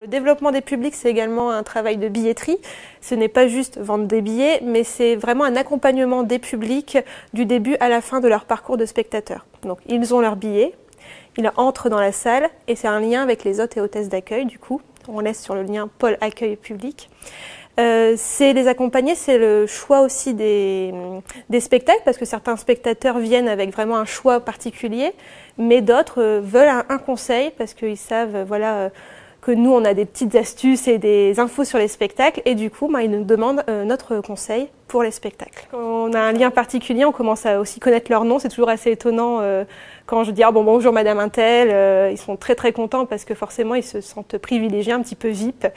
Le développement des publics, c'est également un travail de billetterie. Ce n'est pas juste vendre des billets, mais c'est vraiment un accompagnement des publics du début à la fin de leur parcours de spectateurs. Donc, ils ont leur billet, ils entrent dans la salle et c'est un lien avec les hôtes et hôtesses d'accueil. Du coup, on laisse sur le lien pôle accueil public. C'est les accompagner, c'est le choix aussi des spectacles, parce que certains spectateurs viennent avec vraiment un choix particulier, mais d'autres veulent un conseil parce qu'ils savent, voilà, que nous on a des petites astuces et des infos sur les spectacles, et du coup ils nous demandent notre conseil pour les spectacles. Quand on a un lien particulier, on commence à aussi connaître leur nom. C'est toujours assez étonnant quand je dis bonjour madame Untel, ils sont très très contents parce que forcément ils se sentent privilégiés, un petit peu VIP,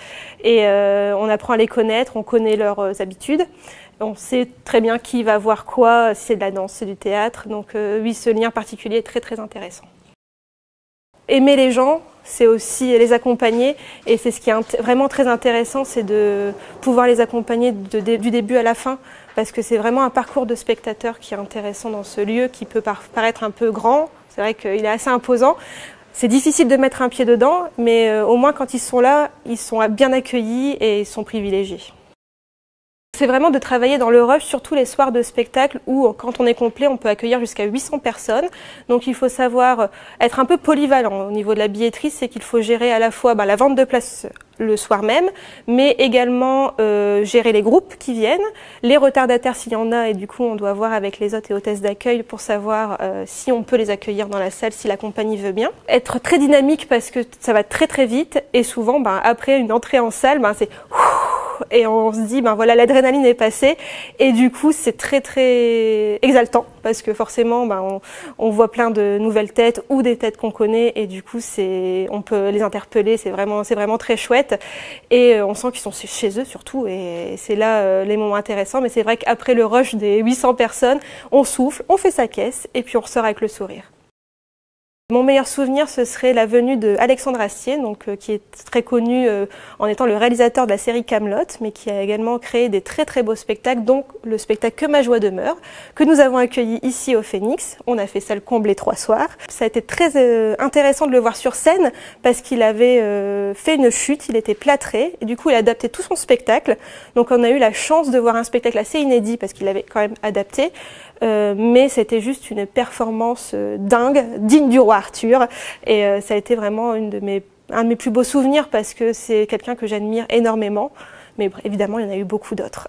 et on apprend à les connaître, on connaît leurs habitudes. On sait très bien qui va voir quoi, si c'est de la danse, c'est du théâtre, donc oui, ce lien particulier est très très intéressant. Aimer les gens, c'est aussi les accompagner, et c'est ce qui est vraiment très intéressant, c'est de pouvoir les accompagner du début à la fin, parce que c'est vraiment un parcours de spectateur qui est intéressant dans ce lieu, qui peut paraître un peu grand. C'est vrai qu'il est assez imposant. C'est difficile de mettre un pied dedans, mais au moins quand ils sont là, ils sont bien accueillis et ils sont privilégiés. C'est vraiment de travailler dans le rush, surtout les soirs de spectacle où, quand on est complet, on peut accueillir jusqu'à 800 personnes. Donc il faut savoir être un peu polyvalent au niveau de la billetterie, c'est qu'il faut gérer à la fois la vente de places le soir même, mais également gérer les groupes qui viennent, les retardataires s'il y en a, et du coup on doit voir avec les hôtes et hôtesses d'accueil pour savoir si on peut les accueillir dans la salle, si la compagnie veut bien. Être très dynamique parce que ça va très très vite, et souvent après une entrée en salle, c'est et on se dit voilà, l'adrénaline est passée, et du coup c'est très très exaltant parce que forcément on voit plein de nouvelles têtes ou des têtes qu'on connaît, et du coup on peut les interpeller, c'est vraiment très chouette, et on sent qu'ils sont chez eux surtout, et c'est là les moments intéressants. Mais c'est vrai qu'après le rush des 800 personnes, on souffle, on fait sa caisse et puis on ressort avec le sourire. Mon meilleur souvenir, ce serait la venue de Alexandre Astier, qui est très connu en étant le réalisateur de la série Kaamelott, mais qui a également créé des très très beaux spectacles, donc le spectacle Que ma joie demeure, que nous avons accueilli ici au Phénix. On a fait salle comblée 3 soirs. Ça a été très intéressant de le voir sur scène parce qu'il avait fait une chute, il était plâtré, et du coup il a adapté tout son spectacle. Donc on a eu la chance de voir un spectacle assez inédit parce qu'il avait quand même adapté. Mais c'était juste une performance dingue, digne du roi Arthur, et ça a été vraiment un de mes plus beaux souvenirs parce que c'est quelqu'un que j'admire énormément, mais évidemment il y en a eu beaucoup d'autres.